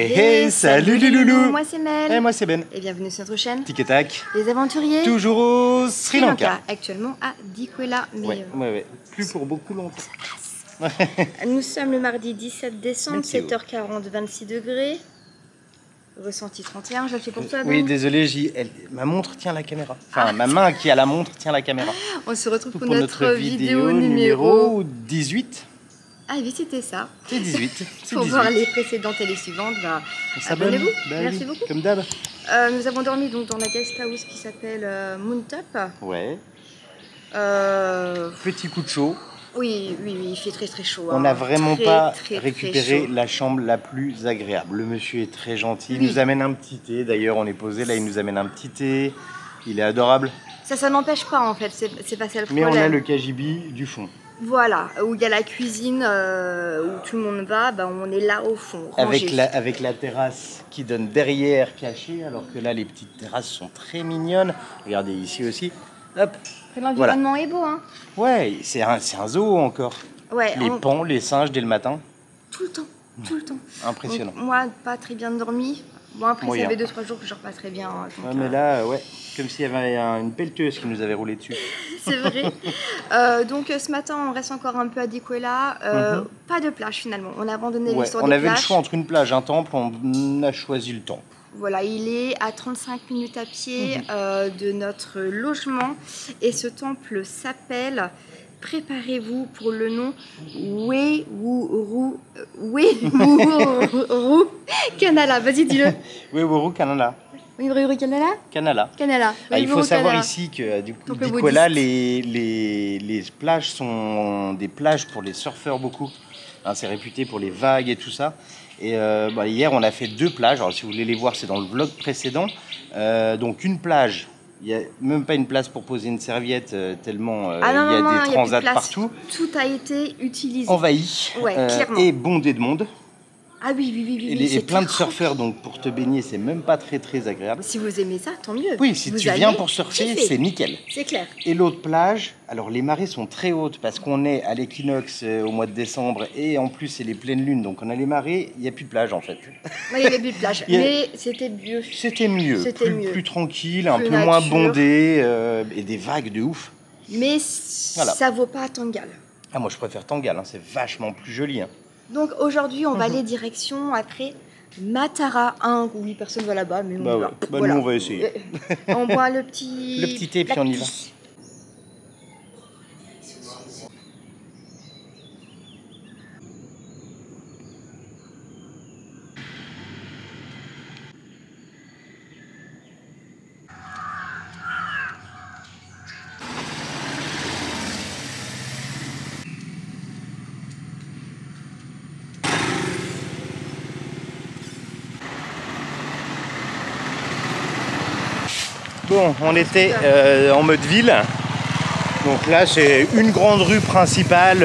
Hey, salut les loulous. Moi c'est Mel. Et moi c'est Ben. Et bienvenue sur notre chaîne. Tic et tac. Les aventuriers. Toujours au Sri Lanka. Actuellement à Dikwela. Mais ouais. Plus pour beaucoup longtemps. Nous sommes le mardi 17 décembre, Météo. 7h40, 26 degrés. Ressenti 31, je la fais pour toi. Oui, Ben. désolé, ma montre tient la caméra. Enfin, ma main qui a la montre tient la caméra. On se retrouve pour Pour notre vidéo numéro 18. Ah oui, c'était ça. C'est 18. C'est Pour 18. voir les précédentes et les suivantes, bah, On s'abonne. abonnez-vous. Bah Merci oui, beaucoup. Comme d'hab. Nous avons dormi donc dans la guest house qui s'appelle Moontop. Ouais. Euh, Petit coup de chaud. Oui, il fait très chaud. On n'a vraiment pas récupéré très chaud. la chambre la plus agréable. Le monsieur est très gentil. Il Oui. nous amène un petit thé. D'ailleurs, on est posé. Là, il nous amène un petit thé. Il est adorable. Ça n'empêche pas en fait, c'est pas ça le Mais problème. on a le KGB du fond. Voilà, où il y a la cuisine, où tout le monde va, bah, on est là au fond, rangé. Avec la terrasse qui donne derrière cachée, alors que là, les petites terrasses sont très mignonnes. Regardez ici aussi. Hop. L'environnement est beau, hein. Ouais, c'est un zoo encore. Ouais, Les pans, les singes dès le matin. tout le temps. Impressionnant. Donc, moi, pas très bien dormi. Bon, après, Moyen. ça fait 2-3 jours que je dors pas très bien. Donc, Ouais, mais là, ouais, comme s'il y avait une pelleteuse qui nous avait roulé dessus. c'est vrai. Donc, ce matin, on reste encore un peu à Dikwela. Pas de plage, finalement. On a abandonné Ouais, l'histoire on des avait le plages. choix entre une plage et un temple, on a choisi le temple. Voilà, il est à 35 minutes à pied de notre logement et ce temple s'appelle, préparez-vous pour le nom, Wewuru Kanala. Vas-y, dis-le. Wewuru Kanala. Wewuru Kanala. Kanala. Kanala. Ah, il faut Wewuru savoir Kanala. ici que du coup, Donc, le Dikwela, bouddhiste. les plages sont des plages pour les surfeurs beaucoup. Hein, c'est réputé pour les vagues et tout ça. Et hier, on a fait 2 plages. Alors, si vous voulez les voir, c'est dans le vlog précédent. Donc, une plage, il n'y a même pas une place pour poser une serviette, tellement Ah non, il y a non, des il y a plus de transats place. partout. Tout a été utilisé. Envahi Ouais, clairement. et bondé de monde. Ah oui. Et c'est plein de très surfeurs, donc pour te baigner, c'est même pas très agréable. Si vous aimez ça, tant mieux. Oui, si Vous tu allez viens pour surfer, kiffer. c'est nickel. C'est clair. Et l'autre plage, alors les marées sont très hautes parce qu'on est à l'équinoxe au mois de décembre et en plus c'est les pleines lunes, donc on a les marées, il n'y a plus de plage en fait. Moi, il y avait plus de plage, Il y a- mais c'était mieux. C'était mieux, C'était mieux. plus tranquille, un Plus peu moins nature. bondé et des vagues de ouf. Mais Voilà. ça vaut pas Tangal. Ah moi je préfère Tangal, hein, c'est vachement plus joli. Hein. Donc aujourd'hui, on va aller direction après Matara 1. Oui, personne va là-bas, mais Bah on ouais. va. Bah, nous, on va essayer. On boit le petit... Le petit thé, puis on y va. Bon, on était en mode ville. Donc là, c'est une grande rue principale.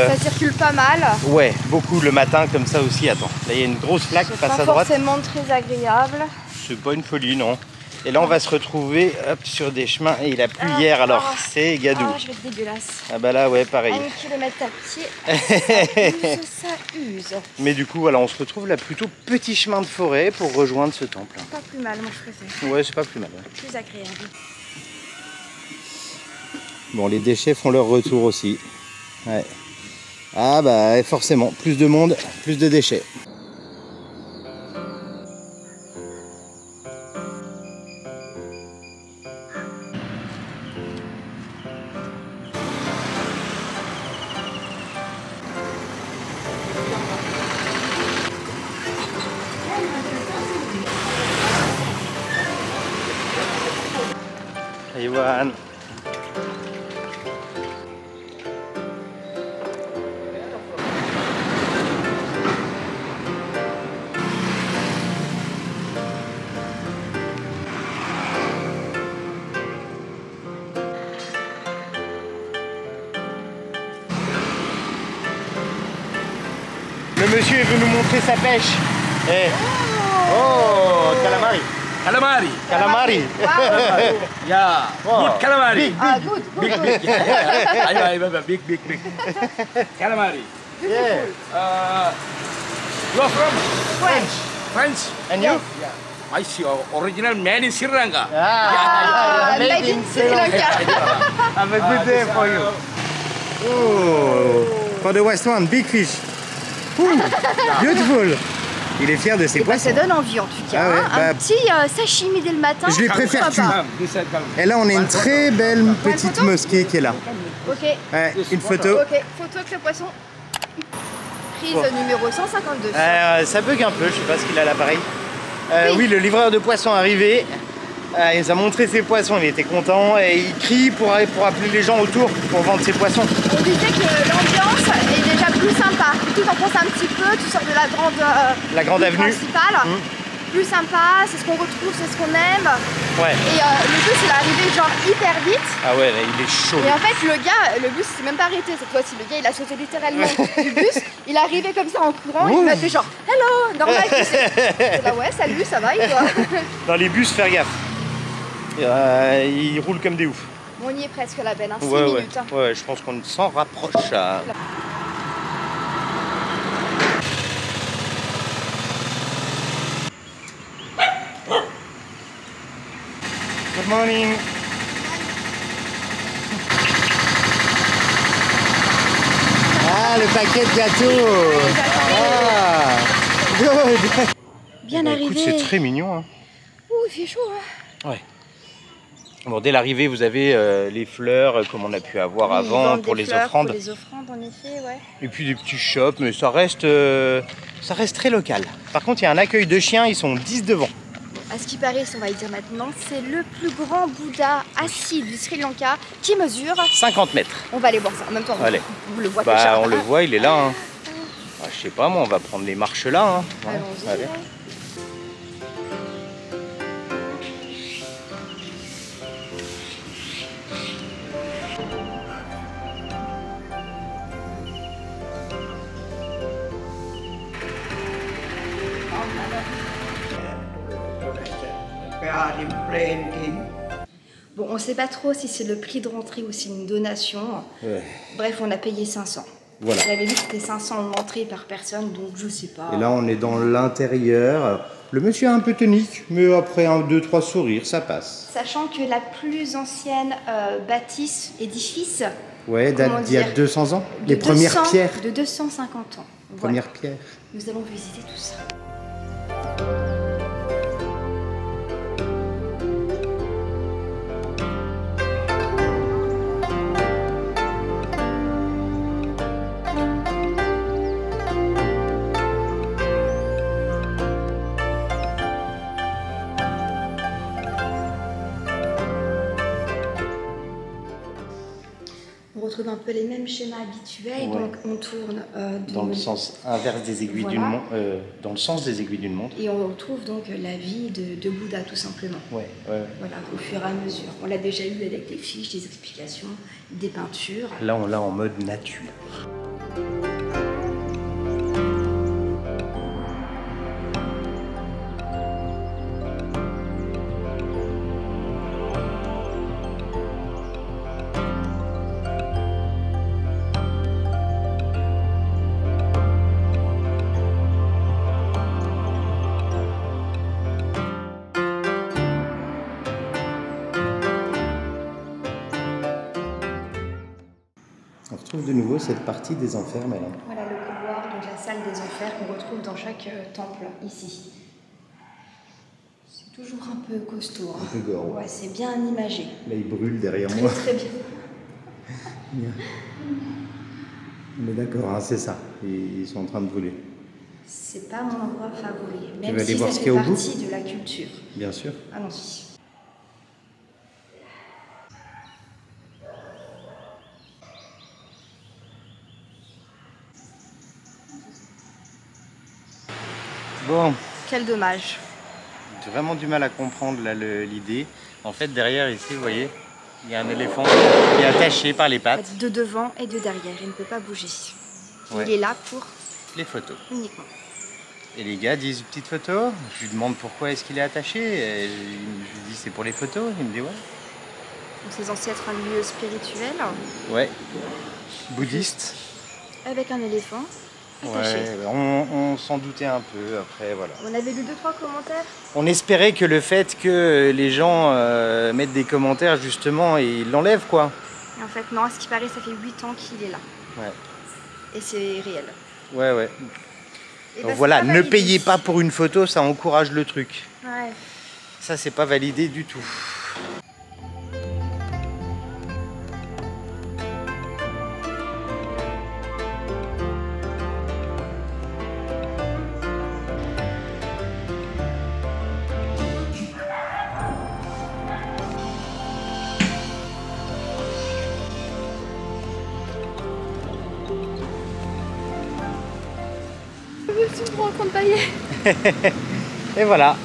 Ça circule pas mal. Ouais, beaucoup le matin comme ça aussi. Attends, là il y a une grosse plaque C'est face pas à droite. forcément très agréable. C'est pas une folie, non. Et là, on va se retrouver hop, sur des chemins. Et il a plu hier, alors c'est gadou. Ah, je vais être dégueulasse. Ah bah là, ouais, pareil. 1 km à pied, ça use. Mais du coup, voilà, on se retrouve là plutôt petit chemin de forêt pour rejoindre ce temple. Pas plus mal, moi je préfère. Ouais, c'est pas plus mal. Ouais. Plus agréable. Bon, les déchets font leur retour aussi. Ouais. Ah bah forcément, plus de monde, plus de déchets. Taïwan. Le monsieur est venu montrer sa pêche. Eh. Oh, calamari. Calamari. Calamari. Yeah. Oh. Good calamari. Big, Ah, good. Big. Calamari. Yeah. You are from? French. French. And you? Yeah. My original made in Sri Lanka. Made in Sri Lanka. Have a good day for you. Oh, for the West one, big fish. Ooh, beautiful. Il est fier de ses poissons. Ça donne envie en tout cas. Ah ouais, hein. Un petit sashimi dès le matin. Je les préfère cuits. Come, this side, come. Et là, on a une très belle petite photo mosquée qui est là. Ok. Ouais, une photo. Ok, photo avec le poisson. Prise numéro 152. Ça bug un peu, je sais pas ce qu'il a à l'appareil. Oui, le livreur de poissons est arrivé. Il nous a montré ses poissons, il était content et il crie pour appeler les gens autour pour vendre ses poissons. On disait que l'ambiance est déjà plus sympa. Tu t'en penses un petit peu, tu sors de la grande avenue principale. Plus sympa, c'est ce qu'on retrouve, c'est ce qu'on aime. Ouais. Et le bus il est arrivé genre hyper vite. Ah ouais, là, il est chaud. Et en fait le bus s'est même pas arrêté cette fois-ci. Le gars il a sauté littéralement du bus. Il est arrivé comme ça en courant, il m'a fait genre hello, normal tu sais. Bah ouais, salut, ça va et toi? Dans les bus, faire gaffe. Ils roulent comme des oufs. On y est presque la belle, hein, 6 Ouais, minutes. Hein. ouais, je pense qu'on s'en rapproche. Good morning. Ah, le paquet de gâteaux. Ah, good. Bien Bah, arrivé. écoute, c'est très mignon. Hein. Ouh, il fait chaud. Hein. Ouais. Bon, dès l'arrivée, vous avez les fleurs comme on a pu avoir Oui, ils avant vendent pour des les fleurs, offrandes. Pour les offrandes, en effet, ouais. Et puis des petits shops, mais ça reste très local. Par contre, il y a un accueil de chiens, ils sont 10 devant. À ce qui paraît, on va y dire maintenant, c'est le plus grand Bouddha assis du Sri Lanka qui mesure 50 mètres. On va aller voir ça en même temps. Allez. Vous le voyez Bah, déjà. on le voit, il est là. Hein. Ah, je sais pas, moi, on va prendre les marches là. Hein. Ouais, Allons-y. allez. Bon, on sait pas trop si c'est le prix de rentrée ou si c'est une donation. Ouais. Bref, on a payé 500. Voilà. J'avais vu que c'était 500 l'entrée par personne, donc je sais pas. Et là, on est dans l'intérieur. Le monsieur est un peu tonique, mais après 1, 2, 3 sourires, ça passe. Sachant que la plus ancienne bâtisse, édifice, Ouais, date comment d'il y a dire, 200 ans. de Les premières 200 pierres. De 250 ans. Voilà. Premières pierres. Nous allons visiter tout ça. On retrouve un peu les mêmes schémas habituels, Ouais. donc on tourne Dans le sens inverse des aiguilles Voilà. d'une montre. Dans le sens des aiguilles d'une montre. et on retrouve donc la vie de Bouddha tout simplement. Ouais, ouais. Voilà, au fur et à mesure. On l'a déjà eu avec des fiches, des explications, des peintures. Là, on l'a en mode nature. On retrouve de nouveau cette partie des enfers, mais là. Voilà le couloir, donc la salle des enfers qu'on retrouve dans chaque temple ici. C'est toujours un peu costaud. Hein. Un peu gore. Ouais, c'est bien imagé. Là, il brûle derrière Très moi. très bien. On est d'accord, hein, c'est ça. Ils sont en train de brûler. C'est pas mon endroit favori, Tu même vas aller si voir ça ce fait qu'il y a au bout partie de la culture. Bien sûr. Allons-y. Bon, Quel dommage. j'ai vraiment du mal à comprendre là l'idée. En fait, derrière ici, vous voyez, il y a un éléphant qui est attaché par les pattes. De devant et de derrière, il ne peut pas bouger. Ouais. Il est là pour Les photos. uniquement. Et les gars disent petite photo. Je lui demande pourquoi est-ce qu'il est attaché. Et je lui dis c'est pour les photos. Il me dit ouais. Donc c'est censé être un lieu spirituel Ouais. Bouddhiste. avec un éléphant. caché. On s'en doutait un peu, après voilà. On avait lu 2-3 commentaires. On espérait que le fait que les gens mettent des commentaires justement, et ils l'enlèvent quoi. Et en fait non, à ce qui paraît ça fait 8 ans qu'il est là. Ouais. Et c'est réel. Ouais. Et Donc bah, voilà, c'est pas ne validé. payez pas pour une photo, ça encourage le truc. Ouais. Ça c'est pas validé du tout. Je me rends compte, taillé. Et voilà,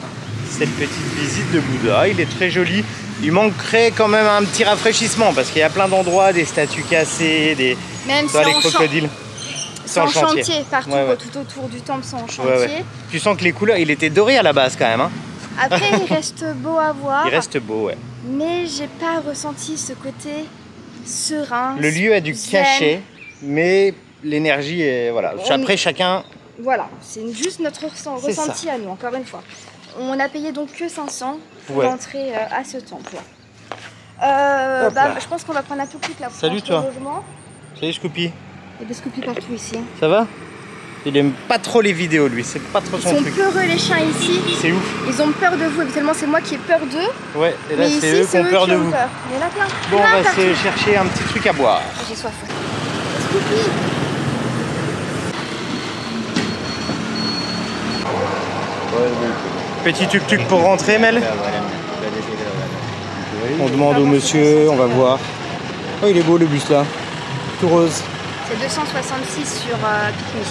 cette petite visite de Bouddha, il est très joli. Il manquerait quand même un petit rafraîchissement parce qu'il y a plein d'endroits, des statues cassées, des Même toi, si les en crocodiles. c'est en chantier, partout, Ouais. tout autour du temple, c'est en chantier. Ouais. Tu sens que les couleurs, il était doré à la base quand même. Hein. Après, il reste beau à voir. Il reste beau, ouais. Mais j'ai pas ressenti ce côté serein. Le lieu a du zen. cachet, mais l'énergie est voilà. Après chacun. Voilà, c'est juste notre C'est ressenti à nous, encore une fois. On a payé donc que 500 pour Ouais. entrer à ce temple. Hop là. Je pense qu'on va prendre un peu plus la Salut, entre toi. logement. Salut Scoopy. Il y a des Scoopy partout ici. Ça va? Il aime pas trop les vidéos lui, c'est pas trop Ils son sont truc. peureux les chiens ici. C'est ouf. Ils ont peur de vous, habituellement c'est moi qui ai peur d'eux. Ouais, et là Mais c'est ici eux qui ont peur qui de ont vous. peur. Il y en a plein. Bon, on plein va partout. se chercher un petit truc à boire. J'ai soif. Scoopy. Petit tuk-tuk pour rentrer, Mel. On demande au monsieur, on va voir. Oh, il est beau le bus là. Tout rose. C'est 266 sur Pikmi.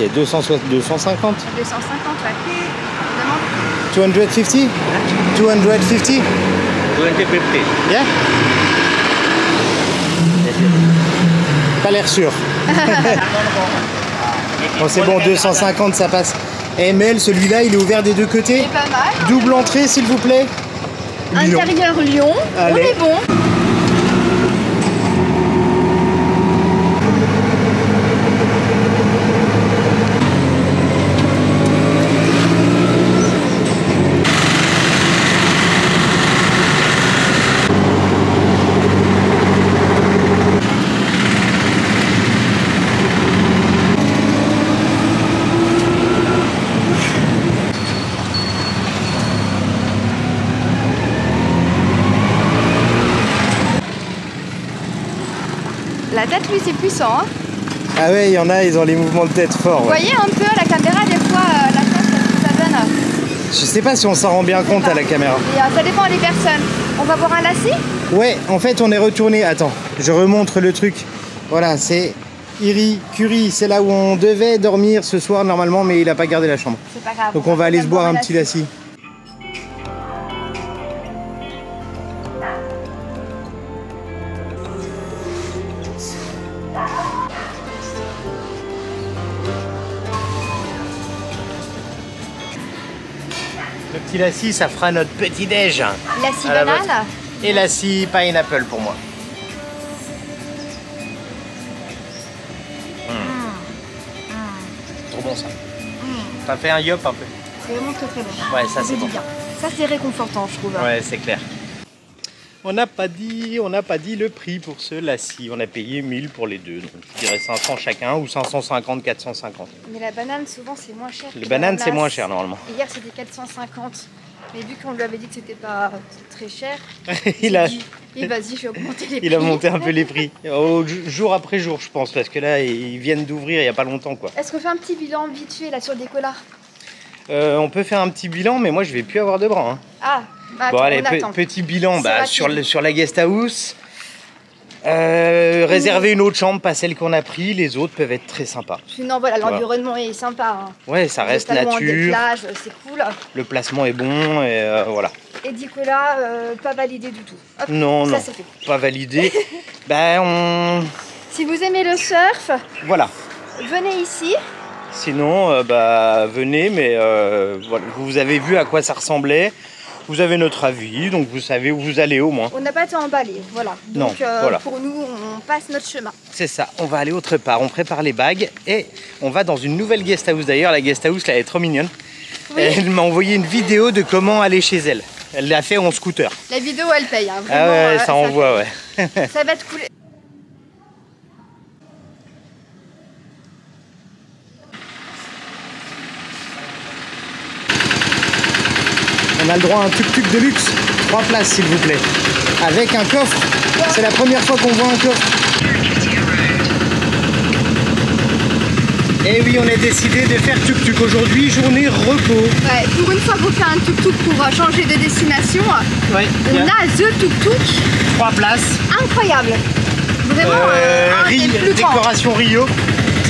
Ok, 250. 250, ouais. On demande 250? 250? 250. Yeah? Pas l'air sûr. Bon, c'est bon, 250 ça passe. Et Mel, celui-là, il est ouvert des deux côtés. pas mal. Double entrée, s'il vous plaît. Lyon. Intérieur Lyon, Allez. on est bon. La tête, lui, c'est puissant. Hein. Ah ouais, il y en a, ils ont les mouvements de tête forts. Vous Ouais. voyez un peu à la caméra, des fois, la tête, ça donne. Je sais pas si on s'en rend bien compte à la caméra. Et, ça dépend des personnes. On va boire un lassi. Ouais, en fait, on est retourné. Attends, je remontre le truc. Voilà, c'est Iri Curie. C'est là où on devait dormir ce soir normalement, mais il a pas gardé la chambre. C'est pas grave. Donc on va aller se boire un petit lassi. Le petit lassi, ça fera notre petit déj. Lassi À la banane. Et lassi pineapple pour moi. Trop bon ça. Ça fait un yop un peu. C'est vraiment très très bon. Ouais, ça, c'est fait bon. du bien. Ça c'est réconfortant, je trouve. Ouais, c'est clair. On n'a pas dit le prix pour ce lassi. On a payé 1000 pour les deux. Donc je dirais 500 chacun ou 550, 450. Mais la banane, souvent, c'est moins cher. Les que bananes, c'est l'ananas. moins cher normalement. Hier, c'était 450. Mais vu qu'on lui avait dit que c'était pas très cher, Il a, et vas-y, je vais augmenter les prix. il a monté un peu les prix. Jour après jour, je pense, parce que là, ils viennent d'ouvrir il n'y a pas longtemps, quoi. Est-ce qu'on fait un petit bilan vite fait là sur des collars? On peut faire un petit bilan, mais moi, je vais plus avoir de bras. Hein. Ah, bah, Bon, attends, allez, on attend. petit bilan C'est bah, rapide. sur la guest house. Réserver une autre chambre, pas celle qu'on a pris. Les autres peuvent être très sympas. Non, voilà, l'environnement est sympa. Hein. Ouais, ça reste Totalement loin des nature. plages, c'est cool. Le placement est bon et voilà. Et Nicolas, pas validé du tout. Hop, Non, ça non, c'est fait. pas validé. Ben, Si vous aimez le surf, voilà. venez ici. Sinon, bah, venez, mais voilà. Vous avez vu à quoi ça ressemblait. Vous avez notre avis, donc vous savez où vous allez au moins. On n'a pas été emballé, voilà. Donc non, voilà. pour nous, on passe notre chemin. C'est ça, on va aller autre part, on prépare les bagues et on va dans une nouvelle guest house d'ailleurs. La guest house là, elle est trop mignonne. Oui. Elle m'a envoyé une vidéo de comment aller chez elle. Elle l'a fait en scooter. La vidéo elle paye, hein. Vraiment, ah ouais, ça envoie, ouais. Ça va être cool. On a le droit à un tuk-tuk de luxe, 3 places s'il vous plaît, avec un coffre. C'est la première fois qu'on voit un coffre. Et oui, on a décidé de faire tuk-tuk aujourd'hui, journée repos. Ouais, pour une fois, vous faites un tuk-tuk pour changer de destination. Ouais, on a The Tuk-Tuk. 3 places. Incroyable. Vraiment, un des plus grands. Décoration Rio.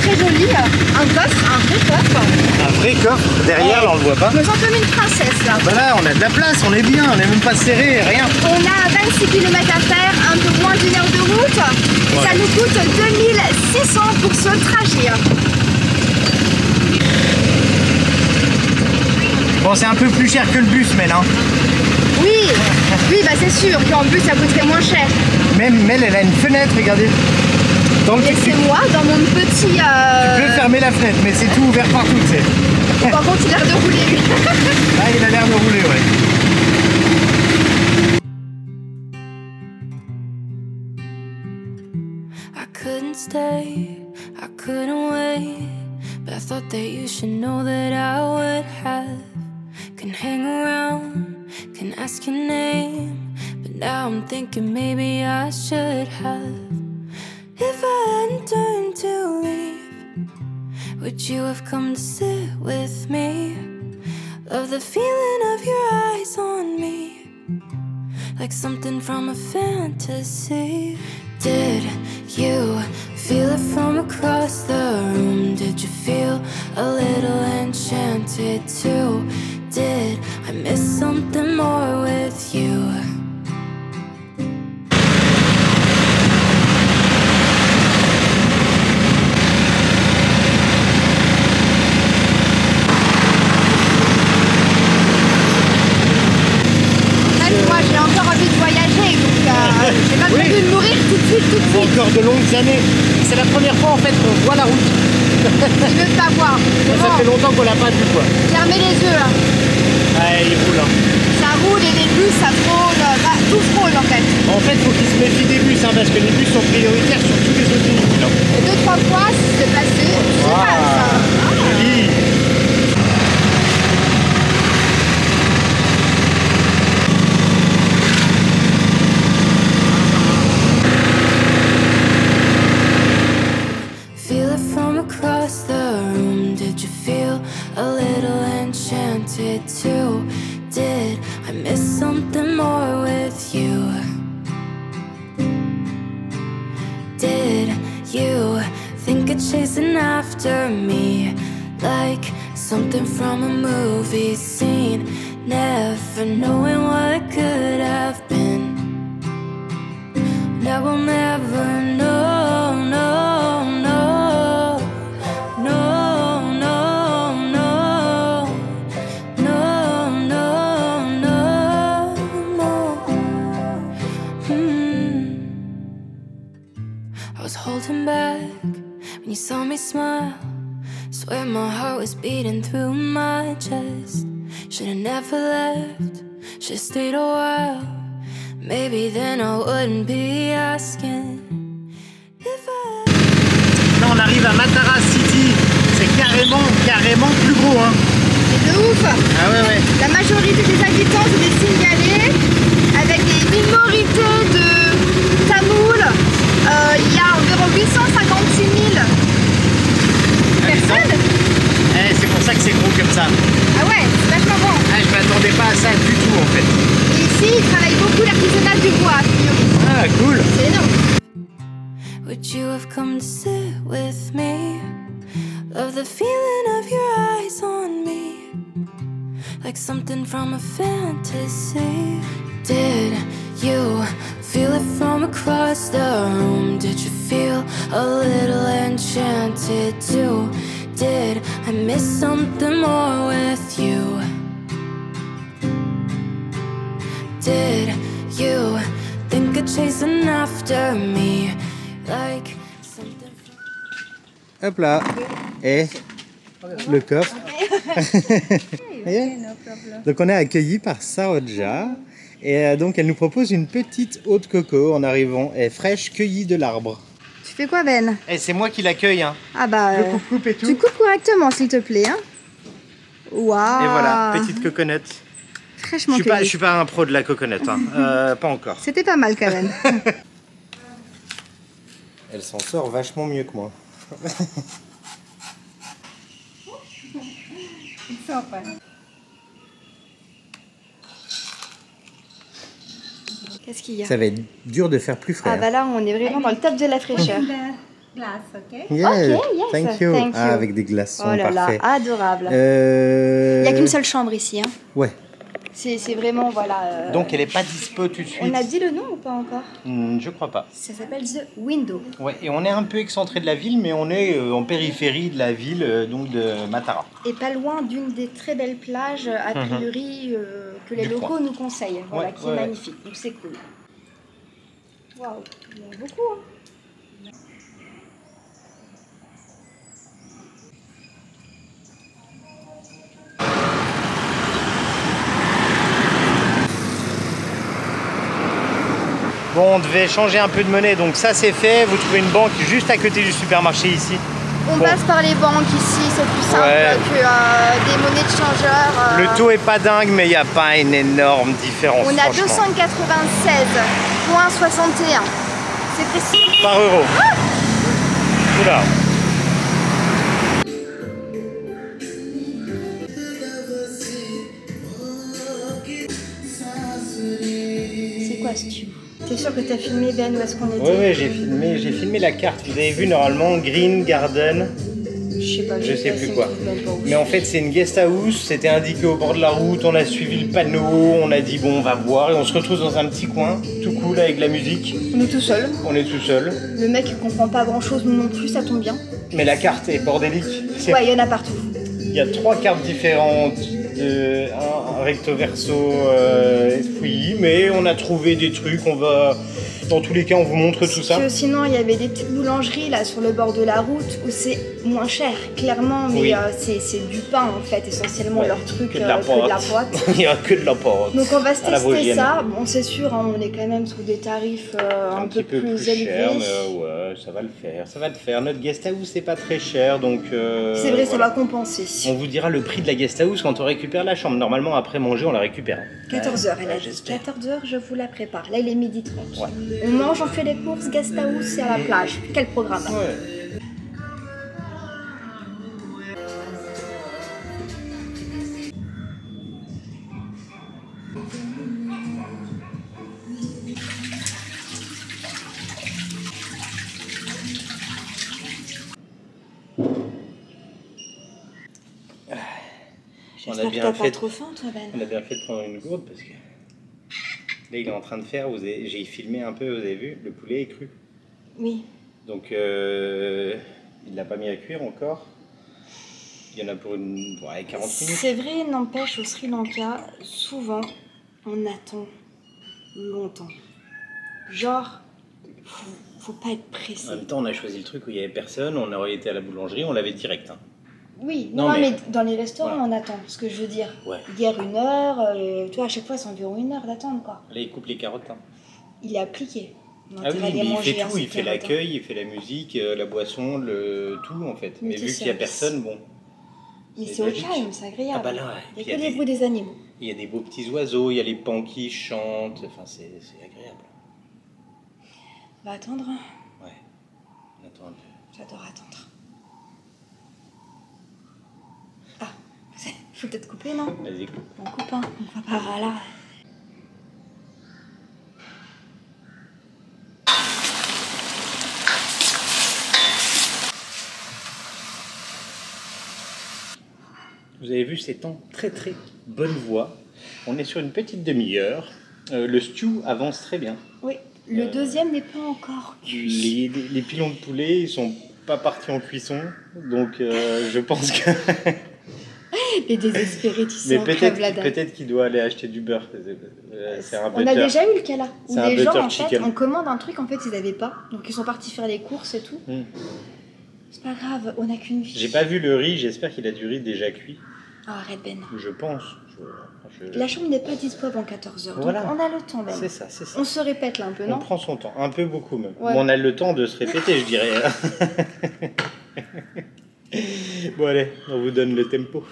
Très joli, un coffre, un vrai coffre. Un vrai coffre, derrière là on le voit pas. Je me sens comme une princesse là. Voilà, on a de la place, on est bien, on n'est même pas serré, rien. On a 26 km à faire, un peu moins d'une heure de route. Ouais. Ça nous coûte 2600 pour ce trajet. Bon, c'est un peu plus cher que le bus, Mel, hein. Oui, oui, bah c'est sûr qu'en bus ça coûterait moins cher. Même Mel, elle a une fenêtre, regardez. Laissez-moi dans mon petit... Tu peux fermer la fenêtre, mais c'est tout ouvert partout, tu sais. Par contre, il a l'air de rouler, lui. Ah, il a l'air de rouler, ouais. I couldn't stay, I couldn't wait, but I thought that you should know that I would have. Can hang around, can ask your name, but now I'm thinking maybe I should have. If I hadn't turned to leave, would you have come to sit with me? Love the feeling of your eyes on me, like something from a fantasy. Did you feel it from across the room? Did you feel a little enchanted too? Did I miss something more with you? J'ai pas prévu de mourir tout de suite. Encore de longues années. C'est la première fois en fait qu'on voit la route. Je veux pas voir. Ça fait longtemps qu'on l'a pas vu quoi. Fermez les yeux là. Ouais, il roule. Hein. Ça roule et les bus ça frôle, bah, tout frôle en fait. En fait, faut qu'ils se méfient des bus hein, parce que les bus sont prioritaires sur tous les autres véhicules. Et 2-3 fois, c'est passé. Je sais pas ça. Joli. Across the room, did you feel a little enchanted too? Did I miss something more with you? Did you think of chasing after me like something from a movie scene, never knowing what could have been? Now we'll never know. Holding back when you saw me smile, swear my heart was beating through my chest. Should've never left, should've stayed a while. Maybe then I wouldn't be asking if I... Là on arrive à Matara City, c'est carrément plus gros hein. C'est de ouf. Ah ouais. La majorité des habitants sont des Sénégalais avec des minorités de Tamouls. Il y a environ 856 000 personnes. C'est pour ça que c'est gros comme ça. Ah ouais, c'est vachement grand. Ah, je m'attendais pas à ça du tout en fait. Et ici, ils travaillent beaucoup l'artisanat du bois, a priori. Ah, cool. C'est énorme. Would you have come to sit with me? Love the feeling of your eyes on me, like something from a fantasy. Did you feel it from across the room? Did you feel a little enchanted too? Did I miss something more with you? after me like something. Hop là. Et le coffre. Donc on est accueillis par Saroja. Et donc elle nous propose une petite eau de coco en arrivant. Elle est fraîche, cueillie de l'arbre. Tu fais quoi, Ben? Eh, c'est moi qui l'accueille. Hein. Ah bah... Le coupe et tout. Tu coupes correctement, s'il te plaît. Hein. Waouh. Et voilà, petite coconut. Fraîchement Je cueillie. suis pas un pro de la coconut. Hein. Pas encore. C'était pas mal, quand même. Elle s'en sort vachement mieux que moi. Qu'est-ce qu'il y a? Ça va être dur de faire plus frais. Ah bah là, on est vraiment dans le top de la fraîcheur. Yeah, Ok, yes, thank you. thank you. Ah, avec des glaçons, Oh là parfait. là, adorable. Il n'y a qu'une seule chambre ici. Hein. Ouais. C'est vraiment, voilà... Donc elle est pas dispo tout de suite. On a dit le nom ou pas encore? Je crois pas. Ça s'appelle The Window. Ouais, et on est un peu excentré de la ville, mais on est en périphérie de la ville, donc de Matara. Et pas loin d'une des très belles plages, a priori, que les Du locaux coin. nous conseillent. Voilà, Ouais, qui ouais. est magnifique. Donc c'est cool. Waouh, il y en a beaucoup. Hein. Bon, on devait changer un peu de monnaie, donc ça c'est fait. Vous trouvez une banque juste à côté du supermarché ici. On Bon. passe par les banques ici, c'est plus simple Ouais. que des monnaies de changeur. Le taux est pas dingue, mais il n'y a pas une énorme différence. On a franchement. 296,61. C'est précis. Par euro. Oula. C'est quoi ce tube? T'es sûr que t'as filmé, Ben, où est-ce qu'on était? Ouais, j'ai filmé la carte. Vous avez vu normalement Green Garden. Je sais pas. Je sais plus c'est quoi. même pas où. Mais en fait, c'est une guest house. C'était indiqué au bord de la route. On a suivi le panneau. On a dit bon, on va voir. Et on se retrouve dans un petit coin, tout cool avec la musique. On est tout seul. On est tout seul. Le mec il comprend pas grand chose, nous non plus, ça tombe bien. Mais la carte est bordélique. Ouais, il y en a partout. Il y a 3 cartes différentes. Un recto verso fouillis. Mais on a trouvé des trucs. On va. Dans tous les cas, on vous montre tout ça. Que sinon, il y avait des petites boulangeries là sur le bord de la route où c'est moins cher, clairement, mais Oui. c'est du pain en fait, essentiellement Ouais, leur truc, que de la que de la pâte. pâte. Il n'y a que de la pâte. Donc on va se À la tester vosgienne. ça. Bon, c'est sûr, hein, on est quand même sous des tarifs un petit peu plus élevés. cher, mais ouais, ça va le faire. Ça va le faire. Notre guest house, c'est pas très cher, donc. C'est vrai, ça voilà. va compenser. On vous dira le prix de la guest house quand on récupère la chambre. Normalement, après manger, on la récupère. 14h, elle a dit. j'espère. 14h, je vous la prépare. Là, il est 12h30. Ouais. On mange, on fait les courses, guest house et à la plage. Quel programme? Ouais. J'espère que t'as pas trop faim, toi, Ben. On a bien fait de prendre une gourde parce que là, il est en train de faire. J'ai filmé un peu, vous avez vu, le poulet est cru. Oui. Donc, il l'a pas mis à cuire encore. Il y en a pour 40 minutes. C'est vrai, n'empêche, au Sri Lanka, souvent, on attend longtemps. Genre, faut pas être pressé. En même temps, on a choisi le truc où il y avait personne. On aurait été à la boulangerie, on l'avait direct. Hein. Oui, Non, non, mais- mais dans les restaurants, Voilà. on attend. Ce que je veux dire, Ouais. hier 1 heure, toi, à chaque fois, c'est environ 1 heure d'attendre, quoi. Là, il coupe les carottes. Hein. Il est appliqué. On a Ah oui, intérêt à les mais il manger, fait hein, tout. Il ces fait carottes, hein. l'accueil, il fait la musique, la boisson, le tout en fait. Mais vu qu'il n'y a Multi-service. personne, bon. Mais c'est c'est au logique. calme, c'est agréable. Ah bah là, il et n'y a puis que il y a les bruits des animaux. Il y a des beaux petits oiseaux, il y a les pans qui chantent. Enfin, c'est agréable. On va attendre. Ouais. On attend un peu. J'adore attendre. Ah, faut peut-être couper, non? Vas-y, coupe. On coupe, hein. On va pas là. Vous avez vu, c'est en très très bonne voie. On est sur une petite demi-heure. Le stew avance très bien. Oui, le deuxième n'est pas encore cuit. Les pilons de poulet, ils sont pas partis en cuisson. Donc je pense que Les désespérés, tu sais, Mais on crève la dalle. peut-être qu'il doit aller acheter du beurre. C'est un On a butter. déjà eu le cas là, où C'est un les gens, butter en fait, chicken. on commande un truc, en fait, ils n'avaient pas. Donc ils sont partis faire les courses et tout. C'est pas grave, on n'a qu'une vie. J'ai pas vu le riz, j'espère qu'il a du riz déjà cuit. Oh, arrête Ben. Je pense. La chambre n'est pas dispo avant 14h, Voilà. donc on a le temps Ben. C'est ça, c'est ça. On se répète là un peu, On non? prend son temps, un peu beaucoup même. Ouais. Mais on a le temps de se répéter, je dirais. Bon allez, on vous donne le tempo.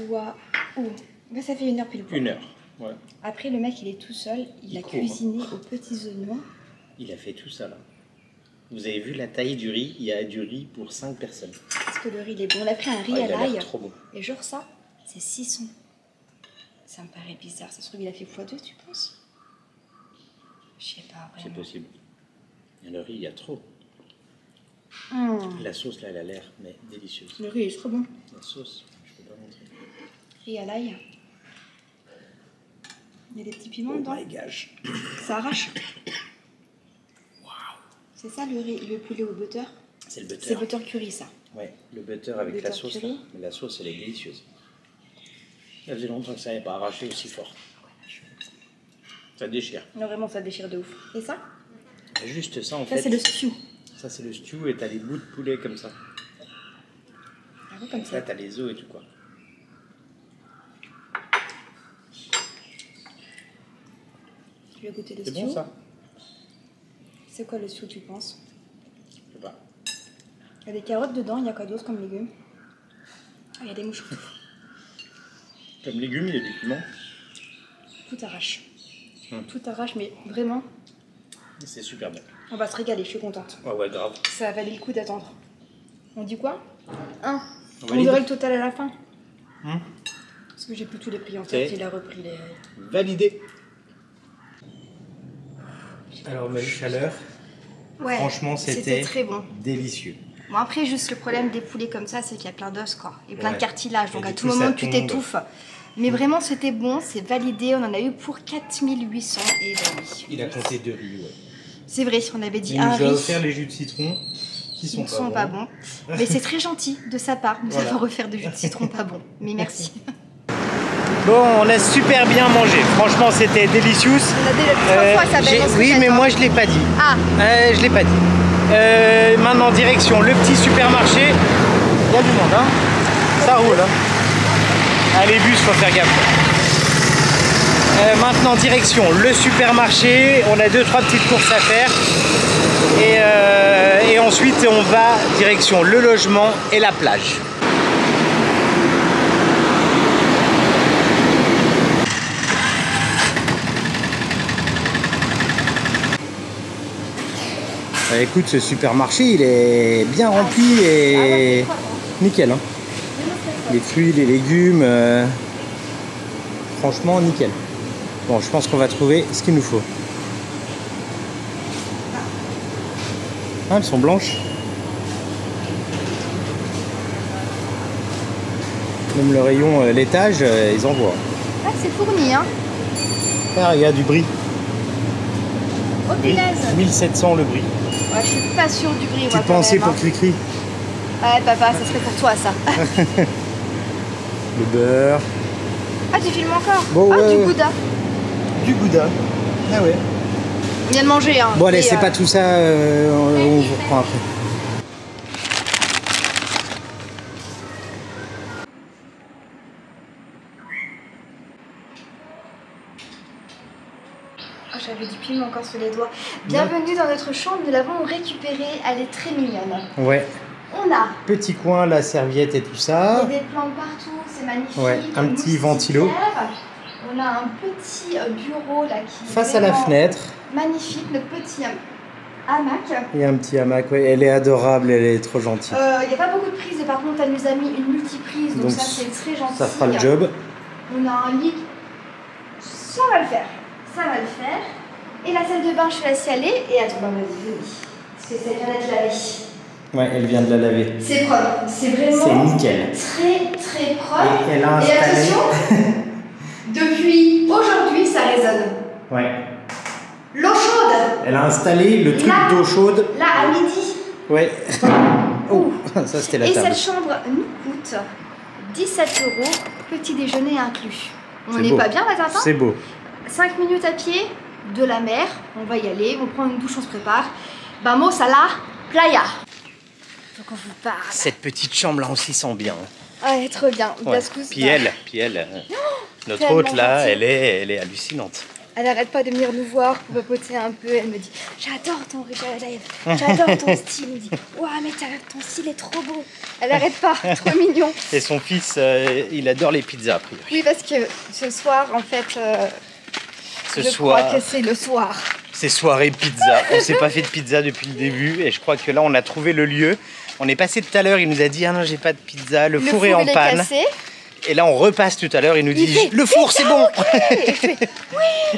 Waouh. Ben, ça fait 1 heure pile poil. 1 heure. Ouais. Après, le mec, il est tout seul. Il a court. cuisiné aux petits oignons. Il a fait tout ça là. Vous avez vu la taille du riz? Il y a du riz pour 5 personnes. Parce que le riz, il est bon. On a pris un riz Oh, à il a l'ail. l'air trop bon. Et genre ça, c'est 600. Ça me paraît bizarre. Ça se trouve, il a fait x2, tu penses? Je sais pas, C'est vraiment. possible. Et le riz, il y a trop. Mmh. La sauce là, elle a l'air mais délicieuse. Le riz, il est trop bon. La sauce, je peux pas montrer. Riz à l'ail. Il y a des petits piments dedans. my gosh. Ça arrache. C'est ça le riz, le poulet au butter? C'est le butter. C'est butter curry, ça. Ouais, le butter avec Butter la sauce là. curry. Mais la sauce, elle est délicieuse. Ça faisait longtemps que ça n'avait pas arraché aussi fort. Ça déchire. Non, vraiment, ça déchire de ouf. Et ça? Juste ça en Ça, fait. c'est le stew. Ça c'est le stew et t'as les bouts de poulet comme ça. Ah ouais, comme ça. Là t'as les os et tout quoi. Tu veux goûter le C'est stew? bon ça? C'est quoi le stew, tu penses? Je sais pas. Il y a des carottes dedans, il y a quoi d'autre comme légumes? Ah, il y a des mouches. Comme légumes, il y a du piment. Tout arrache. Tout arrache, mais vraiment, C'est super bon. on va se régaler, je suis contente. Ouais, ouais, grave. Ça valait le coup d'attendre. On dit quoi? 1. On On valide. dirait le total à la fin. Hum. Parce que j'ai plus tous les prix en tête, C'est- il a repris les... Validé. Alors, même chaleur, Ouais, franchement, c'était très bon. délicieux. Bon, après, juste le problème des poulets comme ça, c'est qu'il y a plein d'os, quoi. Et plein Ouais. de cartilage, donc Et à du tout coup, moment, ça tu tombe. t'étouffes. Mais vraiment, c'était bon, c'est validé. On en a eu pour 4800 et ben oui. Il a compté 2 riz, ouais. C'est vrai, on avait dit Il un nous a riz. offert les jus de citron qui Qui sont ne sont pas bons. Mais c'est très gentil de sa part de nous Voilà. avoir offert de jus de citron pas bon. Mais merci. Bon, on a super bien mangé. Franchement, c'était délicieux. On a déjà vu 3 fois ça belle Oui, mais moi je l'ai pas dit. Ah, Je l'ai pas dit. Maintenant, direction le petit supermarché. Il y a du monde, hein. Ça roule, hein. Ah, les bus, faut faire gaffe. Maintenant, direction le supermarché. On a 2-3 petites courses à faire. Et ensuite, on va direction le logement et la plage. Écoute, ce supermarché, il est bien rempli et nickel. Hein. Les fruits, les légumes, franchement, nickel. Bon, je pense qu'on va trouver ce qu'il nous faut. Ah, elles sont blanches. Même le rayon laitage, ils envoient. ah c'est fourni, hein. Ah, regarde du brie. Oh, punaise. 1700 le brie. Ouais, je suis pas sûre du brie, Tu moi, quand pensais même, pour hein. Cricri. Ouais, papa, ça serait pour toi, ça. Le beurre. Ah, tu filmes encore? Bon, ah, ouais, du ouais. gouda. Du gouda. Ah ouais. On vient de manger, hein. Bon allez, Et, c'est pas tout ça, on vous reprend après. Oh, j'avais du piment encore sur les doigts. Bienvenue dans notre chambre, nous l'avons récupérée, elle est très mignonne. Ouais. On a Petit coin, la serviette et tout il y ça. a des plantes partout, c'est magnifique. Ouais, un Une petit moustiquaire. ventilo. On a un petit bureau là qui est Face à la vraiment fenêtre, magnifique, notre petit hamac. il y a un petit hamac, ouais. Elle est adorable, elle est trop gentille. Il n'y a pas beaucoup de prises et par contre elle nous a mis une multiprise, donc Donc, ça c'est très gentil. Ça fera le job. On a un lit, ça va le faire, ça va le faire. Et la salle de bain, je te laisse y aller. Et attends, vas-y, oui. Parce que ça vient d'être lavé. Ouais, elle vient de la laver. C'est propre, c'est C'est vraiment nickel. très très propre. Et elle a Et installé. attention, Depuis aujourd'hui, ça résonne. Ouais. L'eau chaude. Elle a installé le truc Là. d'eau chaude. Là, à midi. Ouais. Oh, ça c'était la Et table. cette chambre nous coûte 17 €, petit déjeuner inclus. On C'est n'est beau. pas bien là, Tintin? C'est beau. 5 minutes à pied de la mer, on va y aller, on prend une douche, on se prépare. Vamos a la playa. Donc on vous parle. Cette petite chambre là, on s'y sent bien. Ouais, trop bien. Ouais. Blascous, Puis bah, elle, notre tellement hôte là, gentille. elle est hallucinante. Elle arrête pas de venir nous voir pour papoter un peu. Elle me dit j'adore ton j'adore ton style. Elle me dit waouh, mais ton style est trop beau. Elle arrête pas, trop mignon. Et son fils, il adore les pizzas a priori. Oui, parce que ce soir, en fait, Ce je soir, crois que c'est le soir. c'est soirée pizza. On s'est pas fait de pizza depuis le début et je crois que là on a trouvé le lieu. On est passé tout à l'heure, il nous a dit ah non j'ai pas de pizza, le four est en il est panne. cassé. Et là on repasse tout à l'heure, il nous dit fait, le four c'est bon. Et je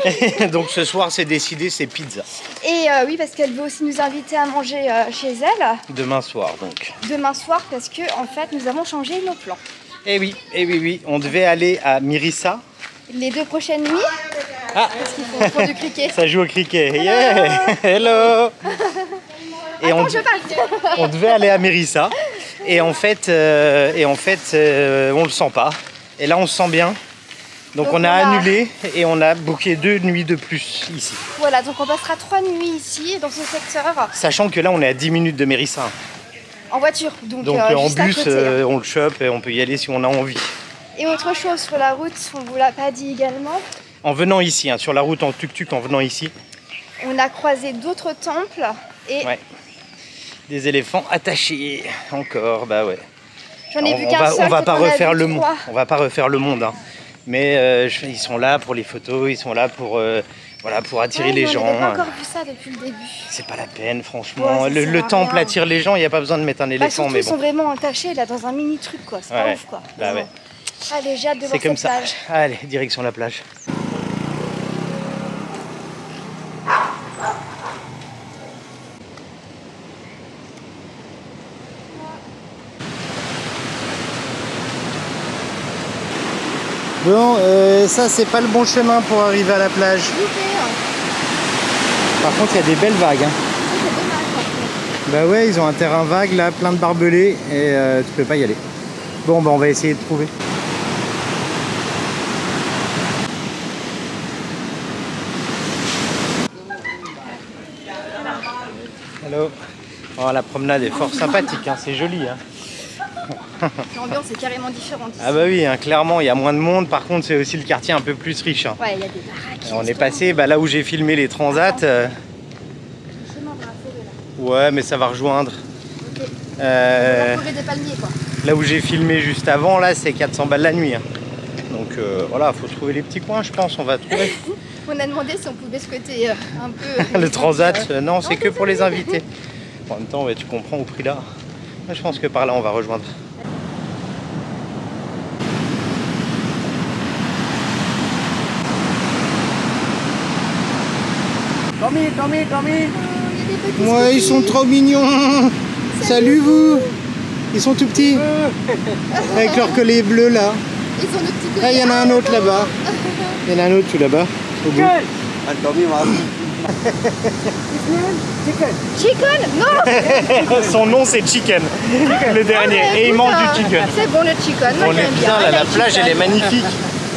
fais, Donc ce soir c'est décidé, c'est pizza. et oui, parce qu'elle veut aussi nous inviter à manger chez elle Demain soir donc. demain soir, parce que en fait, nous avons changé nos plans. Eh oui, on devait aller à Mirissa. Les 2 prochaines nuits, Ah, parce qu'il faut pour du cricket. ça joue au cricket. Yeah. Hello. Et Attends, je parle. on devait aller à Mérissa et en fait, on le sent pas. Et là, on se sent bien. Donc on a annulé et on a booké 2 nuits de plus ici. Voilà, donc on passera 3 nuits ici, dans ce secteur, Sachant que là, on est à 10 minutes de Mérissa. en voiture. Donc, Donc en juste à bus, côté. on le chope et on peut y aller si on a envie. Et autre chose sur la route, on vous l'a pas dit également, En venant ici, hein, sur la route en tuk-tuk, en venant ici, on a croisé d'autres temples et ouais. Des éléphants attachés. Encore, bah ouais. j'en ai vu On qu'un va, seul. on va peut-être pas qu'on a refaire vu le monde. 3. On va pas refaire le monde. Hein. Mais ils sont là pour les photos, ils sont là pour, voilà, pour attirer les gens. On n'avait pas encore vu ça depuis le début. C'est pas la peine, franchement. Ouais, ça le sert à temple rien. attire les gens, il n'y a pas besoin de mettre un Bah, éléphant, surtout, mais ils sont bon. vraiment attachés là dans un mini truc quoi. C'est pas Ouais. ouf quoi. Bah ouais. Allez, j'ai hâte de C'est voir comme cette ça. plage. Allez, direction la plage. Bon, ça c'est pas le bon chemin pour arriver à la plage. Par contre, il y a des belles vagues. Hein. Bah ouais, ils ont un terrain vague là, plein de barbelés et tu peux pas y aller. Bon, bah on va essayer de trouver. Hello. Oh, la promenade est fort sympathique, hein, c'est joli. Hein. L'ambiance est carrément différente. Ah bah oui, hein, clairement, il y a moins de monde. Par contre, c'est aussi le quartier un peu plus riche. Hein. Ouais, il y a des baraques. On est passé là où j'ai filmé les transats. Ouais, mais ça va rejoindre. On va trouver des palmiers quoi. Là où j'ai filmé juste avant, là, c'est 400 balles la nuit. Hein. Donc voilà, faut trouver les petits coins, je pense. On va trouver. On a demandé si on pouvait squatter un peu. Le transat, non, c'est que pour les invités. En même temps, ouais, tu comprends au prix là. Moi, je pense que par là, on va rejoindre. Tommy. Ouais, ils sont trop mignons. Salut vous. Ils sont tout petits. Avec leur collier bleu là. Ils sont nos petits Ah, il y en a un autre là-bas. Il y en a un autre tout là-bas. Au bout. Chicken? Non. Son nom c'est Chicken, le dernier. Et il mange du chicken. C'est bon le chicken. Moi, On est j'aime bien là, I la like plage elle est chicken. magnifique.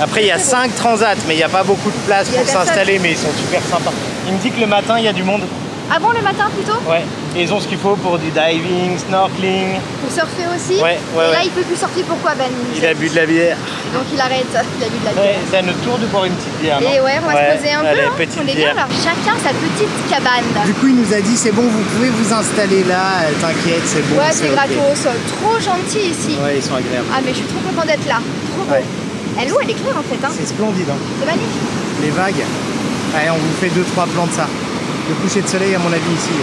Après il y a 5 transats mais il n'y a pas beaucoup de place Il y a pour personne. s'installer mais ils sont super sympas. Il me dit que le matin il y a du monde. Ah bon, le matin plutôt? Ouais. Et ils ont ce qu'il faut pour du diving, snorkeling. Pour surfer aussi? Ouais, Et là, ouais. il peut plus sortir, pourquoi Ben? Il a bu de la bière. Donc il arrête, il a bu de la bière. Ouais, c'est à notre tour de boire une petite bière. Non Et ouais, on va se poser un allez, peu, hein. petite On est bière. bien là. Chacun sa petite cabane. Du coup, il nous a dit c'est bon, vous pouvez vous installer là, t'inquiète, c'est bon. Ouais, c'est ok. gratos. Trop gentil ici. Ouais, ils sont agréables. Ah, mais je suis trop contente d'être là. Trop beau. Ouais. Elle l'eau, elle est claire en fait. Hein. C'est splendide, hein. C'est magnifique. Les vagues. Allez, on vous fait 2-3 plans de ça. Le coucher de soleil, à mon avis, ici.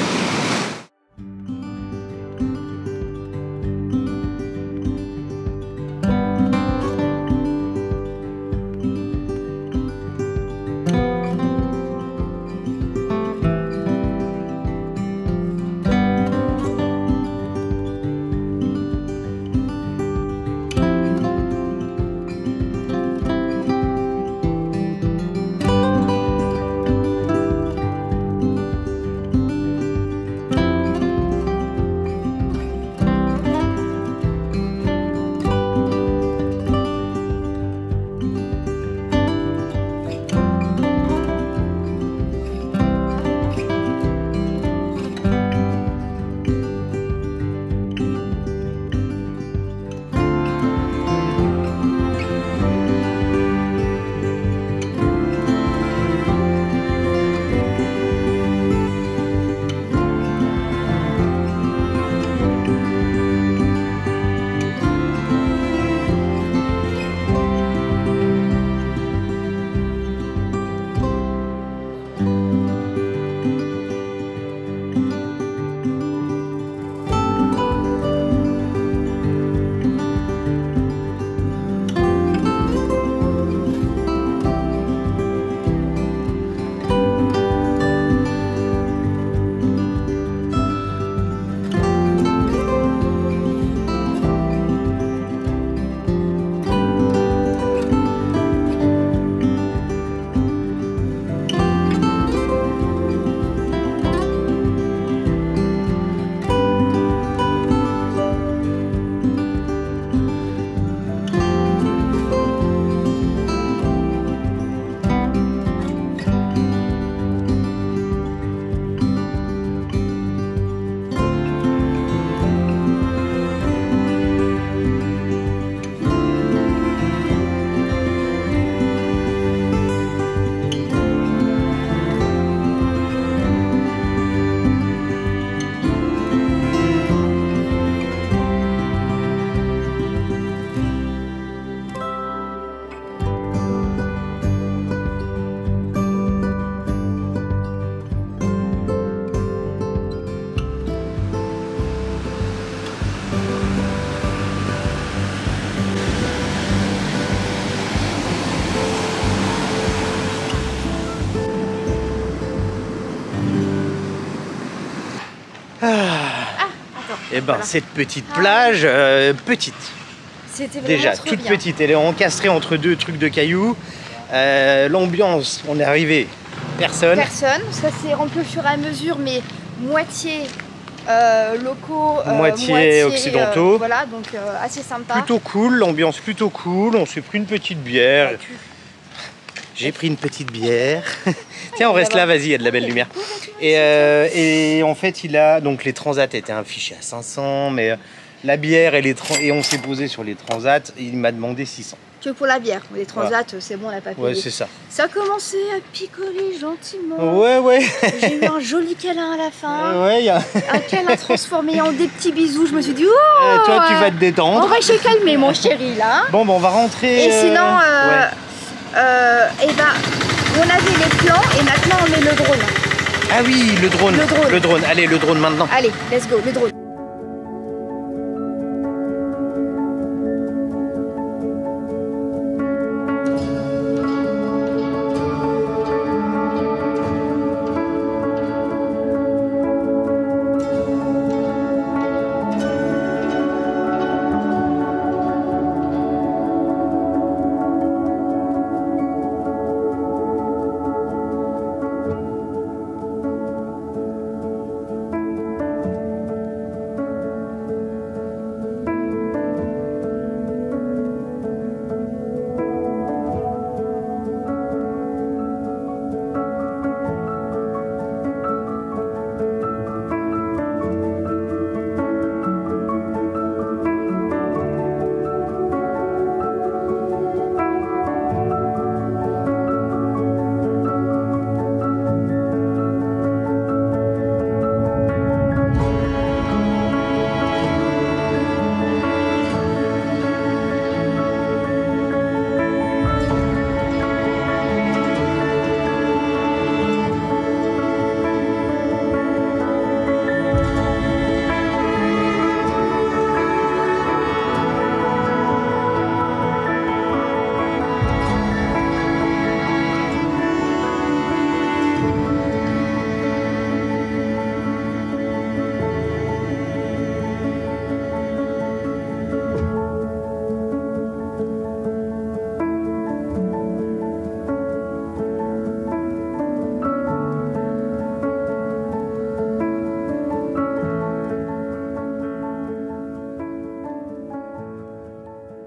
Et ben Voilà. cette petite plage, petite. C'était vraiment Déjà, trop toute bien. petite. Elle est encastrée entre deux trucs de cailloux. L'ambiance, on est arrivé, personne. Personne, ça s'est rempli au fur et à mesure, mais moitié locaux, Moitié occidentaux. voilà, donc assez sympa. Plutôt cool, l'ambiance plutôt cool. On s'est pris une petite bière. Ouais, tu- J'ai pris une petite bière. Tiens, on reste là, vas-y, il y a de la belle lumière. Et en fait, il a donc les transats étaient affichés à 500, mais la bière et on s'est posé sur les transats. Il m'a demandé 600. Que pour la bière, les transats, c'est bon, on n'a pas payé. Ouais, c'est ça. Ça a commencé à picoler gentiment. Ouais. J'ai eu un joli câlin à la fin. Ouais, il y a... Un câlin transformé en des petits bisous. Je me suis dit, oh, toi, tu vas te on détendre. va se calmer, mon chéri, là. Bon, on va rentrer. Et sinon, ouais. on avait les plans et maintenant on met le drone. Ah oui, le drone. Le drone. Allez, le drone maintenant. Allez, let's go, le drone.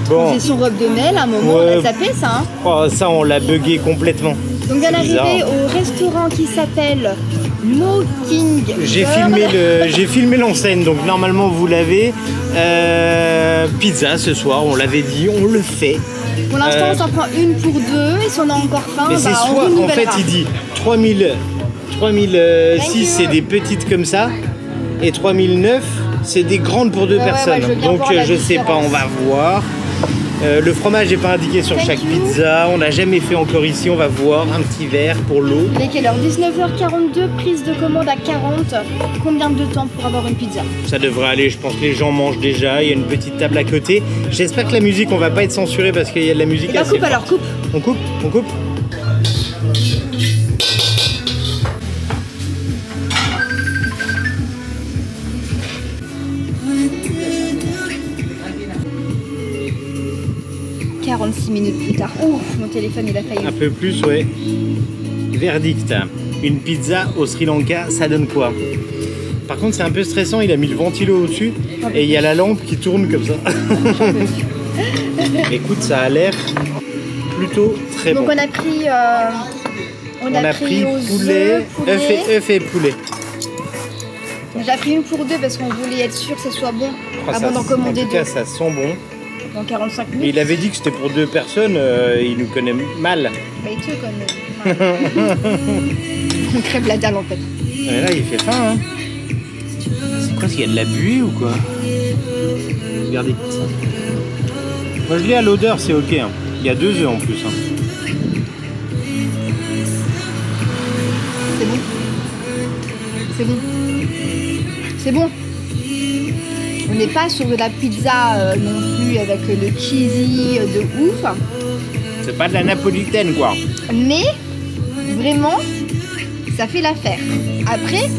Bon, Position robe de Mel, à un moment, Ouais. on a tapé ça. Hein. oh, ça, on l'a bugué complètement. Donc, on est bizarre. arrivé au restaurant qui s'appelle Mockingbird. J'ai filmé l'enseigne, donc normalement vous l'avez. Pizza ce soir, on l'avait dit, on le fait. Pour l'instant, on s'en prend une pour deux. Et si on a encore faim, Mais c'est on soit, en renouvellera. fait, il dit 3006, c'est you. des petites comme ça, et 3009, c'est des grandes pour deux Ouais, personnes. je veux bien Donc voir la je sais pas, différence. on va voir. Le fromage n'est pas indiqué sur Thank chaque you. pizza, on n'a jamais fait encore ici, on va voir un petit verre pour l'eau. Il est quelle heure? 19h42, prise de commande à 40. Combien de temps pour avoir une pizza? Ça devrait aller, je pense que les gens mangent déjà, il y a une petite table à côté. J'espère que la musique, on va pas être censuré parce qu'il y a de la musique Bah, assez coupe forte. alors, coupe. On coupe. 46 minutes plus tard. Ouf, mon téléphone il a failli. Un peu plus, ouais. Verdict. Une pizza au Sri Lanka, ça donne quoi? Par contre, c'est un peu stressant, il a mis le ventilo au-dessus et il y a la lampe qui tourne comme ça. Écoute, ça a l'air plutôt très Donc bon. on a pris, On a pris aux poulet, œuf et poulet. J'ai pris une pour deux parce qu'on voulait être sûr que ce soit bon Oh, avant d'en en commander tout cas, deux ça sent bon. dans 45 Mais minutes. il avait dit que c'était pour deux personnes, il nous connaît mal. Bah, il te comme. On crève la dalle en fait. Mais là, il fait faim, hein. C'est quoi, qu'il y a de la buée ou quoi? Regardez ça. Moi, je l'ai à l'odeur, c'est ok. Hein. Il y a 2 œufs en plus. Hein. C'est bon. C'est bon. C'est bon. On n'est pas sur de la pizza non plus avec le cheesy de ouf. C'est pas de la napolitaine, quoi. Mais vraiment, ça fait l'affaire. Après,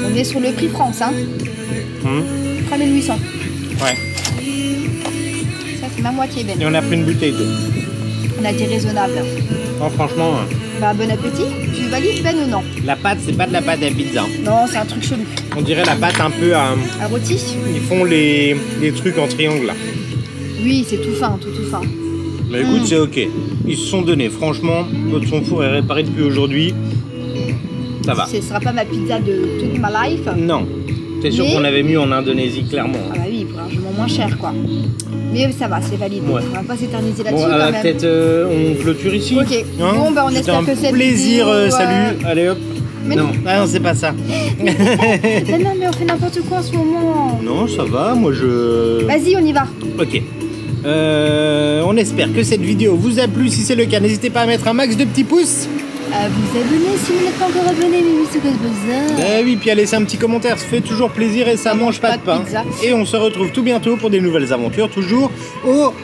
on est sur le prix France. Hein. 3800. Ouais. Ça, c'est ma moitié, Ben. Et on a pris une bouteille d'eau. On a été raisonnable. Oh, franchement, Bah, bon appétit. Tu valides, Ben, ou non? la pâte, c'est pas de la pâte à pizza. Non, c'est un truc chelou. On dirait la pâte un peu à... Un rôti? Ils font les trucs en triangle là. Oui, c'est tout fin, tout fin. Mais écoute, c'est ok. Ils se sont donnés. Franchement, notre son four est réparé depuis aujourd'hui. Ça va. Ce sera pas ma pizza de toute ma life. Non. C'est sûr Mais- qu'on avait mieux en Indonésie, clairement. Ah bah oui, pour largement moins cher, quoi. Mais ça va, c'est valide. Ouais. On va pas s'éterniser Bon, là-dessus, quand même. peut-être on clôture ici. Ok. Bon, bah, on C'était espère un que cette plaisir, vidéo, salut. Allez hop. Mais non. Ah non, c'est pas ça. Non, mais on fait n'importe quoi en ce moment. Non, ça va. Moi, je... Vas-y, on y va. Ok. On espère que cette vidéo vous a plu. Si c'est le cas, n'hésitez pas à mettre un max de petits pouces. À vous abonner si vous n'êtes pas encore abonné, mais oui, c'est quoi ce bazar? Eh oui, puis à laisser un petit commentaire, ça fait toujours plaisir et ça mange pas de pain. pizza. Et on se retrouve tout bientôt pour des nouvelles aventures, toujours au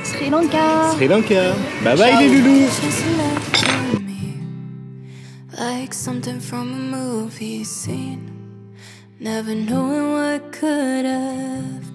Sri Lanka. Sri Lanka. Bye bye Ciao. les loulous. Just look at me like something from a movie scene. Never knowing what could have